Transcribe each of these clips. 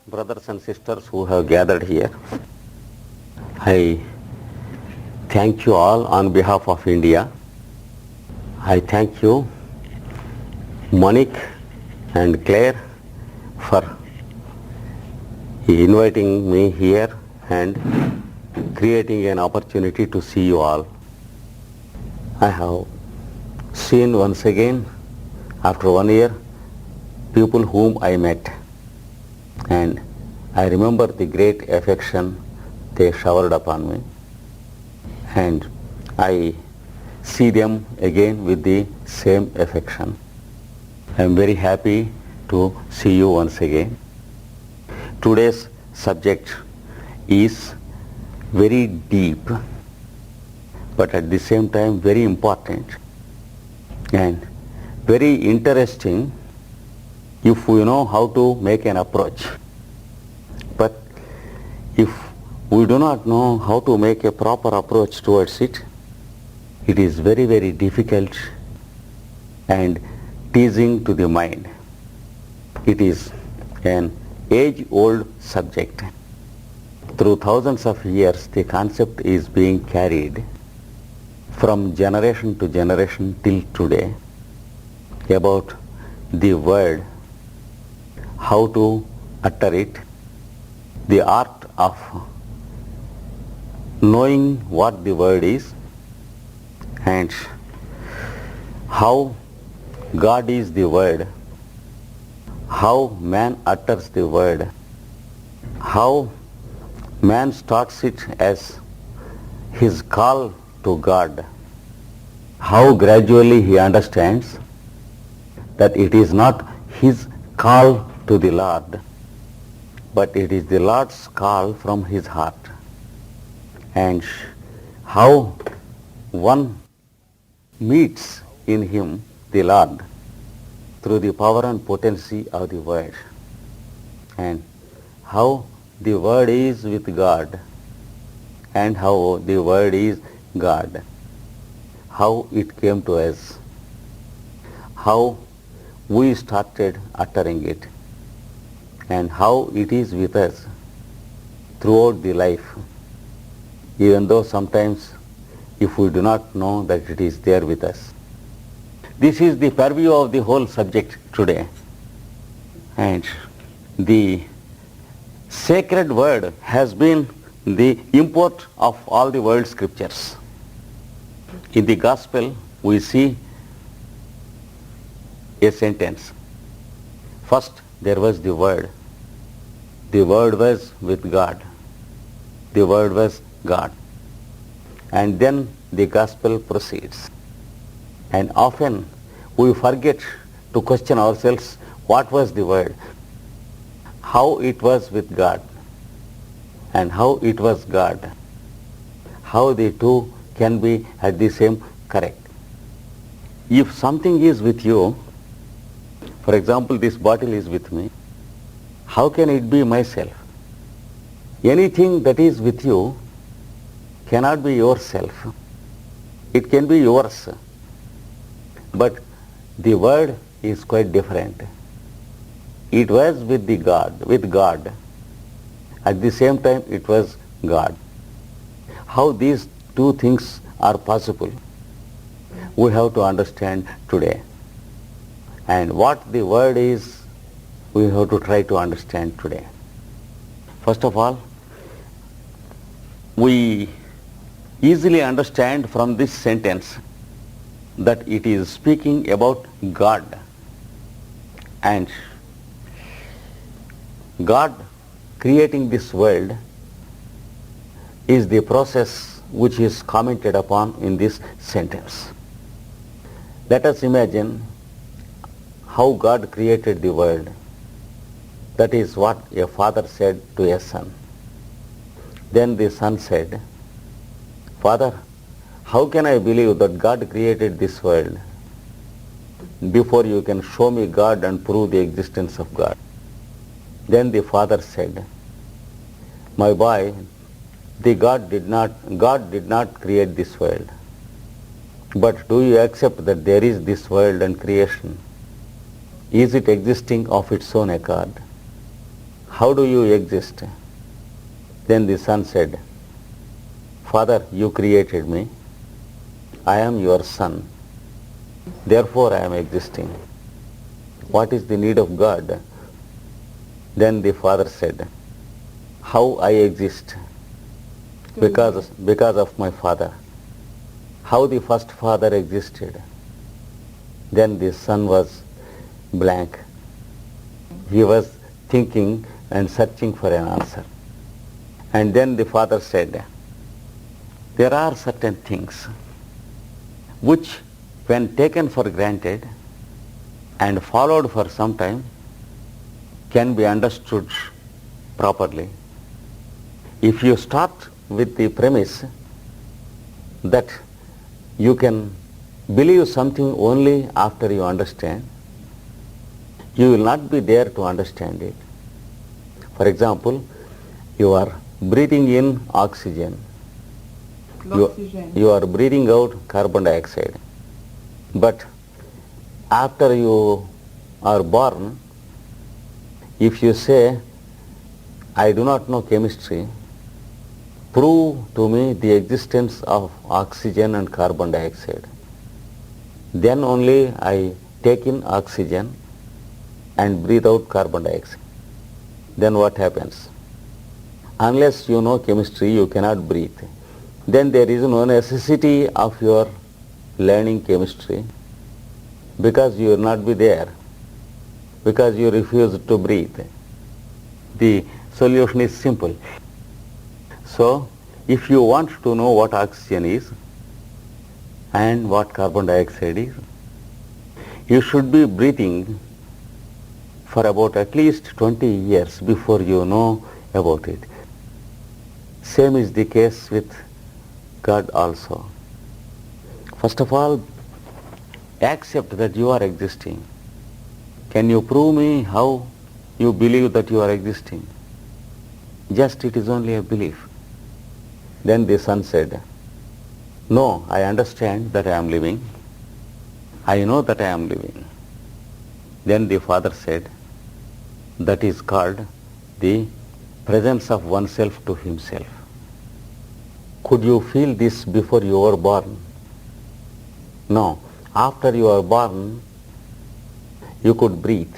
brothers and sisters who have gathered here. I thank you all on behalf of India. I thank you, Monique and Claire, for inviting me here and creating an opportunity to see you all. I have seen once again, after 1 year, people whom I met, and I remember the great affection they showered upon me, and I see them again with the same affection. I am very happy to see you once again. Today's subject is very deep, but at the same time very important and very interesting if we know how to make an approach. But if we do not know how to make a proper approach towards it, it is very, very difficult and teasing to the mind. It is an age-old subject. Through thousands of years, the concept is being carried from generation to generation till today about the word, how to utter it, the art of knowing what the word is, and how God is the word, how man utters the word, how man starts it as his call to God, how gradually he understands that it is not his call to the Lord, but it is the Lord's call from his heart, and how one meets in him the Lord through the power and potency of the word, and how the word is with God, and how the word is God, how it came to us, how we started uttering it, and how it is with us throughout the life, even though sometimes if we do not know that it is there with us. This is the purview of the whole subject today, and the sacred word has been the import of all the world scriptures. In the gospel we see a sentence. First there was the word was with God, the word was God, and then the gospel proceeds. And often we forget to question ourselves, what was the word, how it was with God, and how it was God, how the two can be at the same correct. If something is with you, for example this bottle is with me, how can it be myself? Anything that is with you cannot be yourself. It can be yours, but the word is quite different. It was with God. At the same time it was God. How these two things are possible, we have to understand today. And what the word is, we have to try to understand today. First of all, we easily understand from this sentence that it is speaking about God, and God creating this world is the process which is commented upon in this sentence. Let us imagine how God created the world. That is what a father said to a son. Then the son said, Father, how can I believe that God created this world before you can show me God and prove the existence of God? Then the father said, my boy, God did not create this world. But do you accept that there is this world and creation? Is it existing of its own accord? how do you exist? Then the son said, Father, you created me. I am your son. Therefore I am existing. What is the need of God? Then the father said, how I exist? Because of my father. How the first father existed? Then the son was blank. He was thinking and searching for an answer. And then the father said, there are certain things which, when taken for granted and followed for some time, can be understood properly. If you start with the premise that you can believe something only after you understand, you will not be there to understand it. For example, you are breathing in oxygen. You are breathing out carbon dioxide. But after you are born, if you say, I do not know chemistry, prove to me the existence of oxygen and carbon dioxide. Then only I take in oxygen and breathe out carbon dioxide. Then what happens? Unless you know chemistry, you cannot breathe. Then there is no necessity of your learning chemistry, because you will not be there, because you refuse to breathe. The solution is simple. So, if you want to know what oxygen is and what carbon dioxide is, you should be breathing for about at least 20 years before you know about it. Same is the case with God also. First of all, accept that you are existing. Can you prove me how you believe that you are existing? Just it is only a belief. Then the son said, no, I understand that I am living. I know that I am living. Then the father said, that is called the presence of oneself to himself. Could you feel this before you were born? No. After you are born, you could breathe.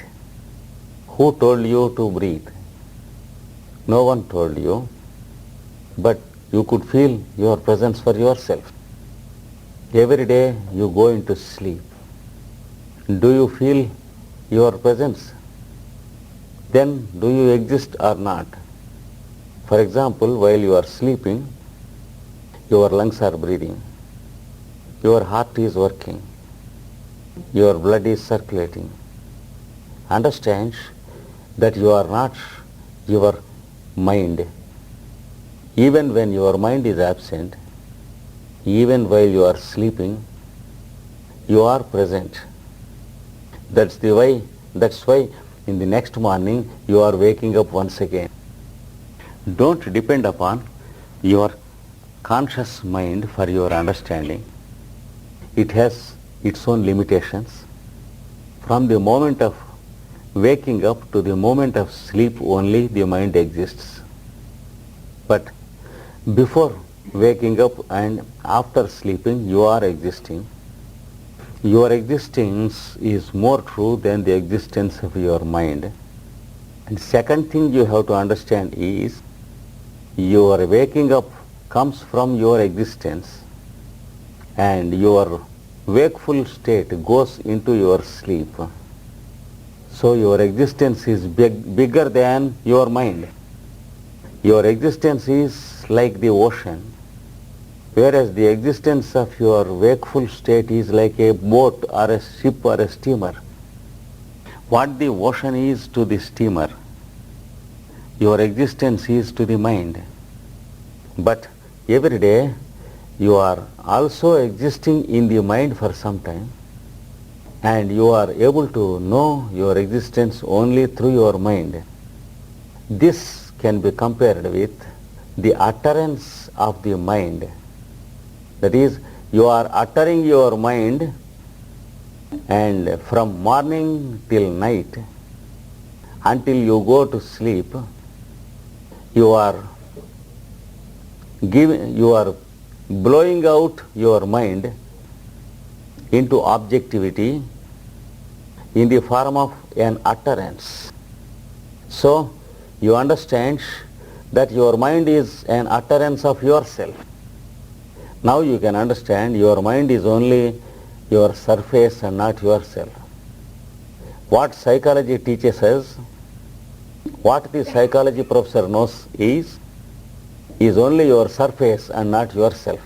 Who told you to breathe? No one told you, but you could feel your presence for yourself. Every day you go into sleep. Do you feel your presence? Then do you exist or not? For example, while you are sleeping, your lungs are breathing, your heart is working, your blood is circulating. Understand that you are not your mind. Even when your mind is absent, even while you are sleeping, you are present. That's why in the next morning you are waking up once again. Don't depend upon your conscious mind for your understanding. It has its own limitations. From the moment of waking up to the moment of sleep only the mind exists. But before waking up and after sleeping you are existing. Your existence is more true than the existence of your mind. And second thing you have to understand is your waking up comes from your existence and your wakeful state goes into your sleep. So your existence is bigger than your mind. Your existence is like the ocean, whereas the existence of your wakeful state is like a boat or a ship or a steamer. What the ocean is to the steamer, your existence is to the mind. But every day you are also existing in the mind for some time, and you are able to know your existence only through your mind. This can be compared with the utterance of the mind. That is, you are uttering your mind, and from morning till night, until you go to sleep, you are blowing out your mind into objectivity in the form of an utterance. So you understand that your mind is an utterance of yourself. Now you can understand your mind is only your surface and not yourself. What psychology teaches us, what the psychology professor knows is only your surface and not yourself.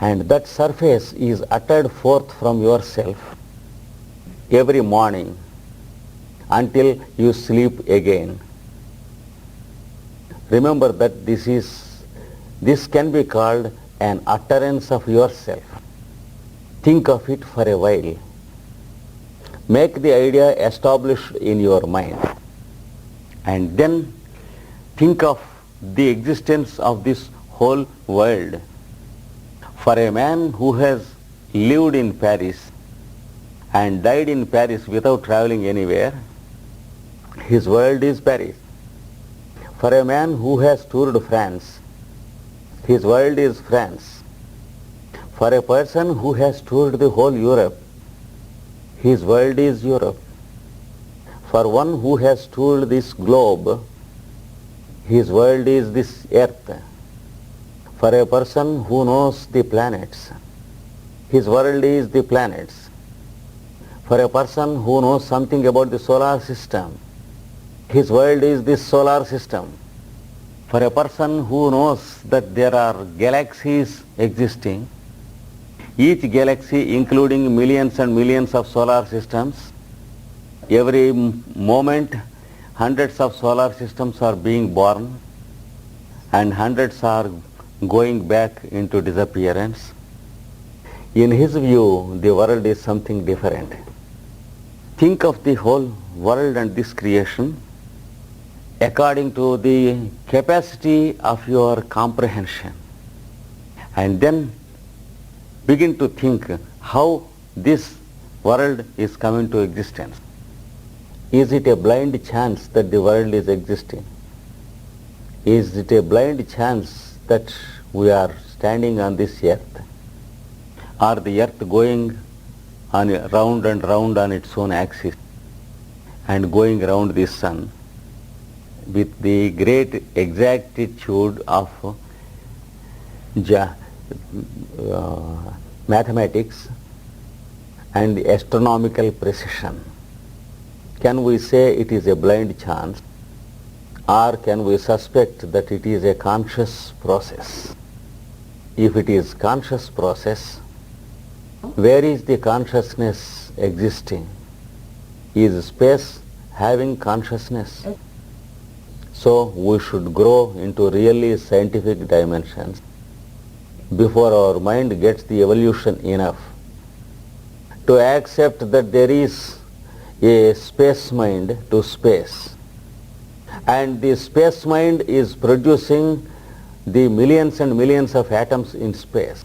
And that surface is uttered forth from yourself every morning until you sleep again. Remember that this can be called an utterance of yourself. Think of it for a while. Make the idea established in your mind. And then think of the existence of this whole world. For a man who has lived in Paris and died in Paris without traveling anywhere, his world is Paris. For a man who has toured France, his world is France. For a person who has toured the whole Europe, his world is Europe. For one who has toured this globe, his world is this earth. For a person who knows the planets, his world is the planets. For a person who knows something about the solar system, his world is this solar system. For a person who knows that there are galaxies existing, each galaxy including millions and millions of solar systems, every moment hundreds of solar systems are being born and hundreds are going back into disappearance. In his view, the world is something different. Think of the whole world and this creation according to the capacity of your comprehension, and then begin to think how this world is coming to existence. Is it a blind chance that the world is existing? Is it a blind chance that we are standing on this earth? Or the earth going on round and round on its own axis and going around the sun with the great exactitude of mathematics and astronomical precision? Can we say it is a blind chance, or can we suspect that it is a conscious process? If it is conscious process, where is the consciousness existing? Is space having consciousness? So we should grow into really scientific dimensions before our mind gets the evolution enough to accept that there is a space mind to space, and the space mind is producing the millions and millions of atoms in space.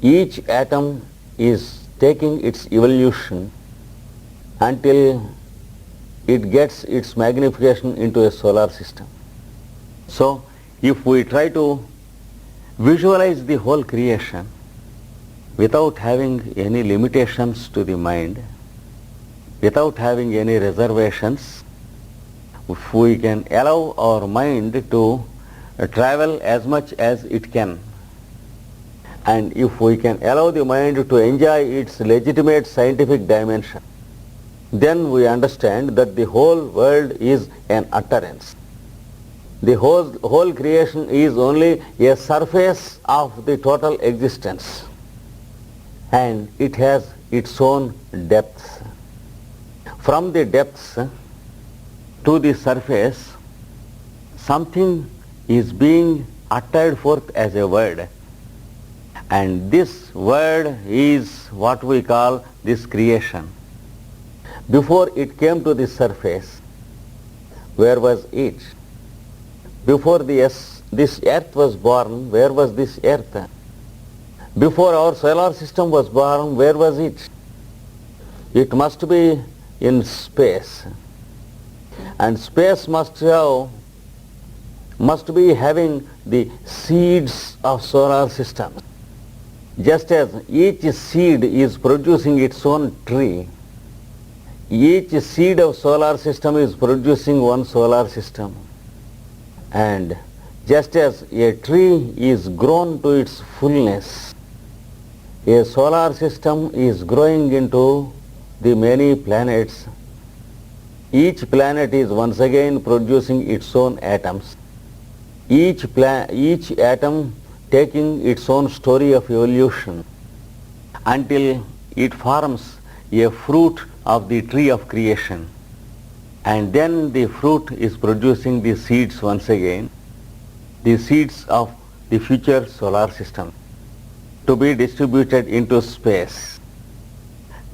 Each atom is taking its evolution until it gets its magnification into a solar system. So if we try to visualize the whole creation without having any limitations to the mind, without having any reservations, if we can allow our mind to travel as much as it can, and if we can allow the mind to enjoy its legitimate scientific dimension, then we understand that the whole world is an utterance. The whole creation is only a surface of the total existence, and it has its own depths. From the depths to the surface, something is being uttered forth as a word, and this word is what we call this creation. Before it came to the surface, where was it? Before this earth was born, where was this earth? Before our solar system was born, where was it? It must be in space. And space must be having the seeds of solar system. Just as each seed is producing its own tree, each seed of solar system is producing one solar system. And just as a tree is grown to its fullness, a solar system is growing into the many planets. Each planet is once again producing its own atoms. Each atom taking its own story of evolution until it forms a fruit of the tree of creation. And then the fruit is producing the seeds once again, the seeds of the future solar system, to be distributed into space,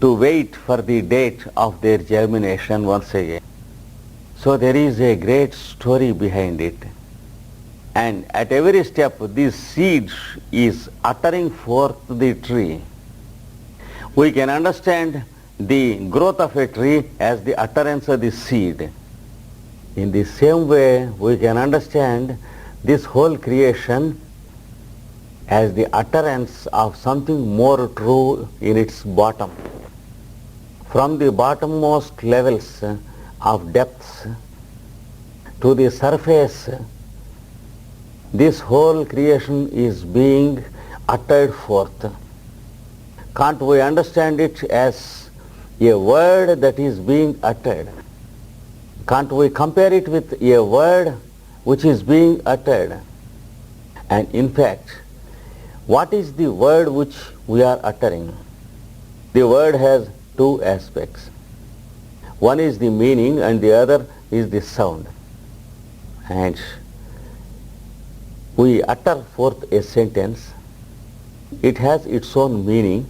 to wait for the date of their germination once again. So there is a great story behind it. And at every step, this seed is uttering forth the tree. We can understand the growth of a tree as the utterance of the seed. In the same way, we can understand this whole creation as the utterance of something more true in its bottom. From the bottommost levels of depths to the surface, this whole creation is being uttered forth. Can't we understand it as a word that is being uttered? Can't we compare it with a word which is being uttered? And in fact, what is the word which we are uttering? The word has two aspects. One is the meaning and the other is the sound. And we utter forth a sentence. It has its own meaning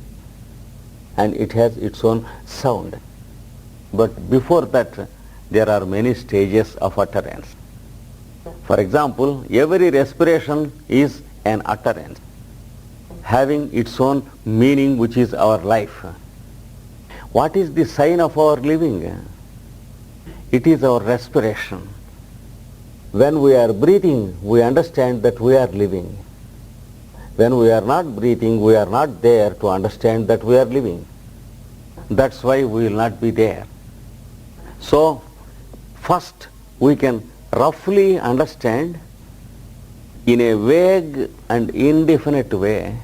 and it has its own sound. But before that, there are many stages of utterance. For example, every respiration is an utterance, having its own meaning, which is our life. What is the sign of our living? It is our respiration. When we are breathing, we understand that we are living. When we are not breathing, we are not there to understand that we are living. That's why we will not be there. So, first we can roughly understand in a vague and indefinite way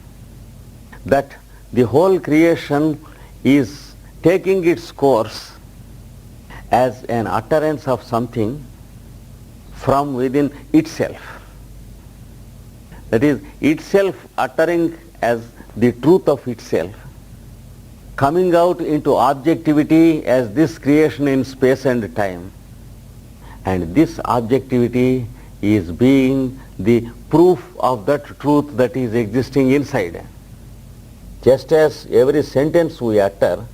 that the whole creation is taking its course as an utterance of something from within itself. That is, itself uttering as the truth of itself, coming out into objectivity as this creation in space and time. And this objectivity is being the proof of that truth that is existing inside. Just as every sentence we utter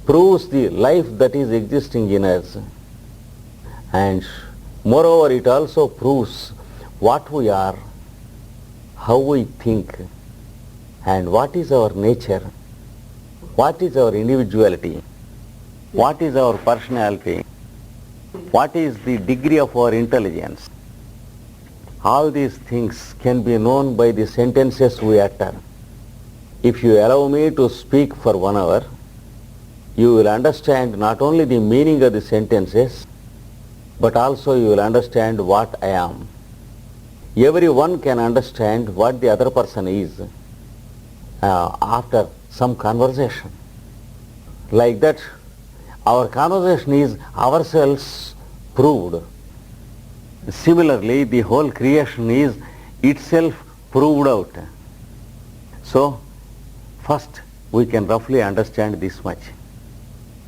proves the life that is existing in us, and moreover it also proves what we are, how we think, and what is our nature, what is our individuality, what is our personality, what is the degree of our intelligence. All these things can be known by the sentences we utter. If you allow me to speak for 1 hour, you will understand not only the meaning of the sentences, but also you will understand what I am. Everyone can understand what the other person is after some conversation. Like that, our conversation is ourselves proved. Similarly, the whole creation is itself proved out. So, first we can roughly understand this much.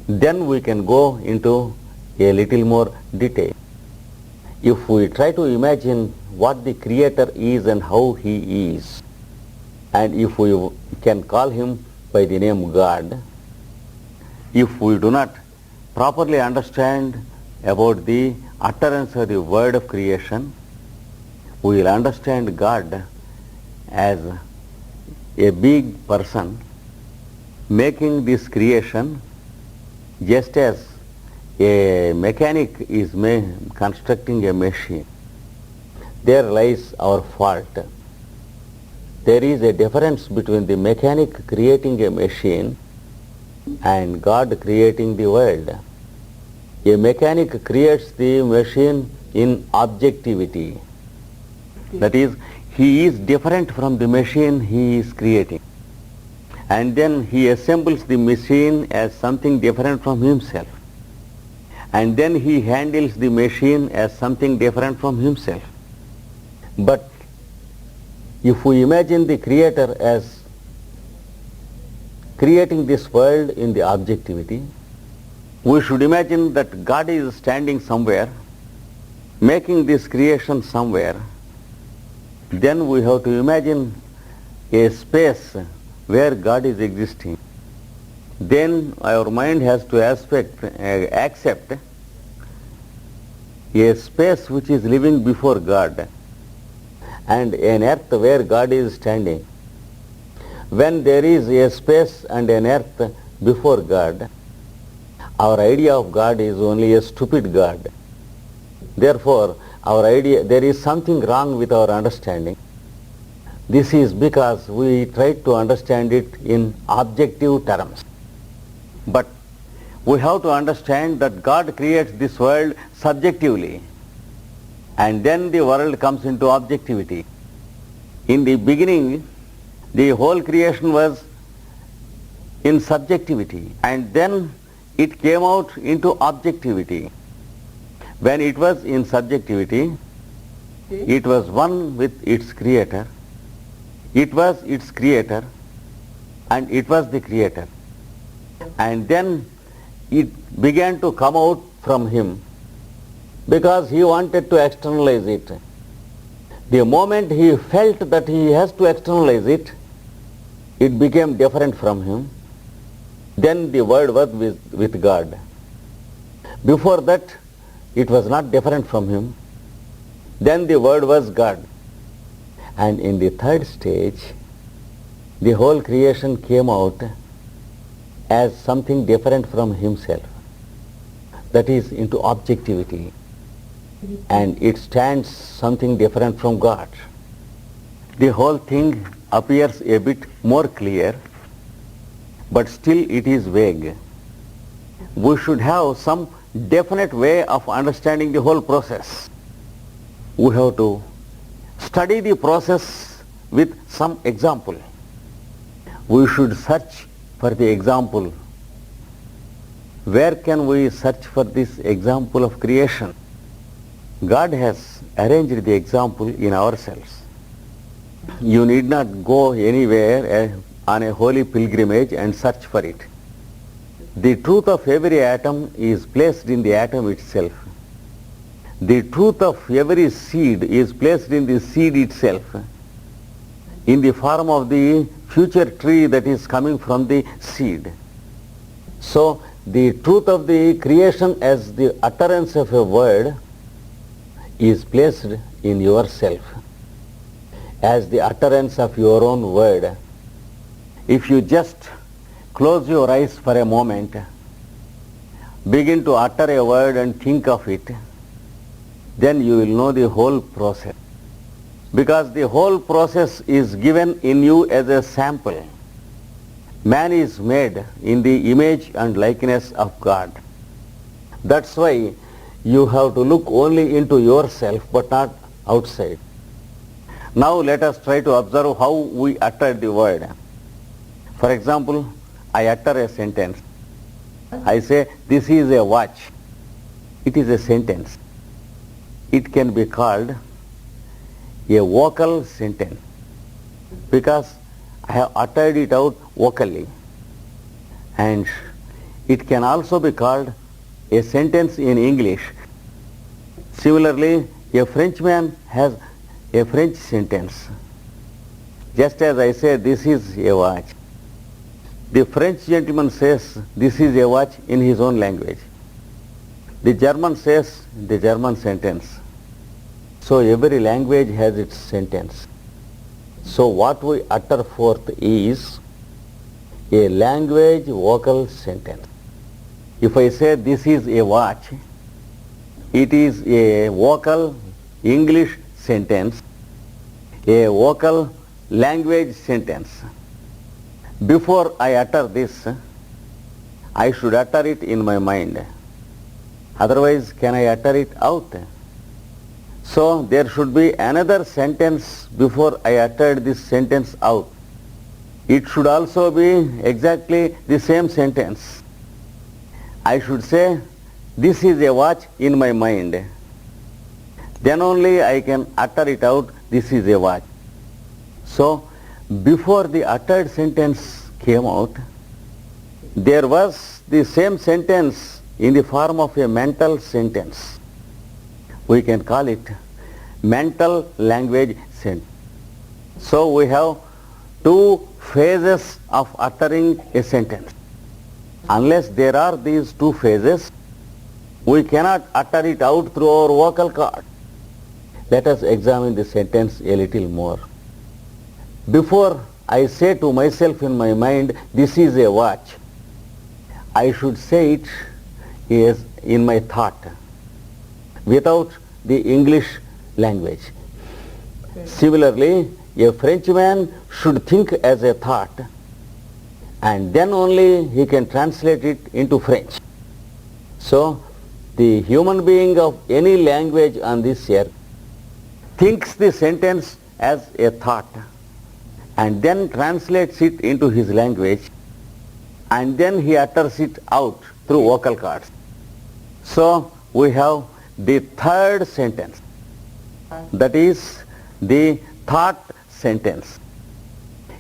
Then we can go into a little more detail. If we try to imagine what the Creator is and how He is, and if we can call Him by the name God, if we do not properly understand about the utterance of the word of creation, we will understand God as a big person making this creation just as a mechanic is constructing a machine, there lies our fault. There is a difference between the mechanic creating a machine and God creating the world. A mechanic creates the machine in objectivity. That is, he is different from the machine he is creating. And then he assembles the machine as something different from himself. And then he handles the machine as something different from himself. But if we imagine the Creator as creating this world in the objectivity, we should imagine that God is standing somewhere, making this creation somewhere. Then we have to imagine a space where God is existing. Then our mind has to accept a space which is living before God and an earth where God is standing. When there is a space and an earth before God, our idea of God is only a stupid God. Therefore, there is something wrong with our understanding. This is because we try to understand it in objective terms. But we have to understand that God creates this world subjectively, and then the world comes into objectivity. In the beginning, the whole creation was in subjectivity, and then it came out into objectivity. When it was in subjectivity, it was one with its creator. It was its creator and it was the creator. And then it began to come out from him because he wanted to externalize it. The moment he felt that he has to externalize it, it became different from him. Then the word was with God. Before that, it was not different from him. Then the word was God. And in the third stage, the whole creation came out as something different from himself. That is into objectivity. And it stands something different from God. The whole thing appears a bit more clear, but still it is vague. We should have some definite way of understanding the whole process. We have to study the process with some example. We should search for the example. Where can we search for this example of creation? God has arranged the example in ourselves. You need not go anywhere on a holy pilgrimage and search for it. The truth of every atom is placed in the atom itself. The truth of every seed is placed in the seed itself, in the form of the future tree that is coming from the seed. So, the truth of the creation as the utterance of a word is placed in yourself as the utterance of your own word. If you just close your eyes for a moment, begin to utter a word and think of it, then you will know the whole process. Because the whole process is given in you as a sample. Man is made in the image and likeness of God. That's why you have to look only into yourself but not outside. Now let us try to observe how we utter the word. For example, I utter a sentence. I say, this is a watch. It is a sentence. It can be called a vocal sentence because I have uttered it out vocally. And it can also be called a sentence in English. Similarly, a Frenchman has a French sentence. Just as I say, this is a watch. The French gentleman says, this is a watch in his own language. The German says the German sentence. So every language has its sentence. So what we utter forth is a language vocal sentence. If I say this is a watch, it is a vocal English sentence, a vocal language sentence. Before I utter this, I should utter it in my mind. Otherwise, can I utter it out? So there should be another sentence before I uttered this sentence out. It should also be exactly the same sentence. I should say, this is a watch in my mind. Then only I can utter it out, this is a watch. So before the uttered sentence came out, there was the same sentence in the form of a mental sentence. We can call it mental language sentence. So we have two phases of uttering a sentence. Unless there are these two phases, we cannot utter it out through our vocal cord. Let us examine the sentence a little more. Before I say to myself in my mind, this is a watch, I should say it is in my thought, without the English language. Similarly, a Frenchman should think as a thought, and then only he can translate it into French. So, the human being of any language on this earth thinks the sentence as a thought and then translates it into his language, and then he utters it out through vocal cords. So we have the third sentence, that is the thought sentence.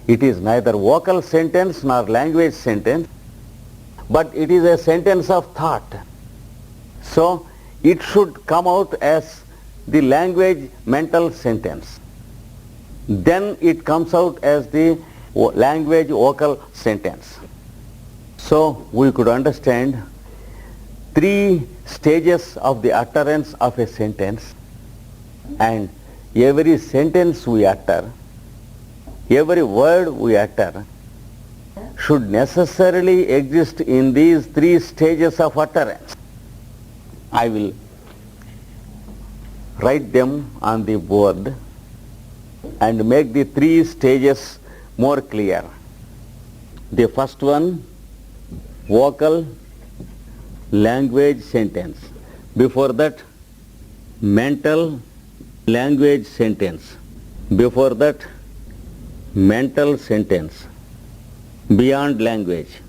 It is neither vocal sentence nor language sentence, but it is a sentence of thought. So it should come out as the language mental sentence. Then it comes out as the language vocal sentence. So we could understand three stages of the utterance of a sentence, and every sentence we utter, every word we utter should necessarily exist in these three stages of utterance. I will write them on the board and make the three stages more clear. The first one, vocal language sentence. Before that, mental language sentence. Before that, mental sentence beyond language.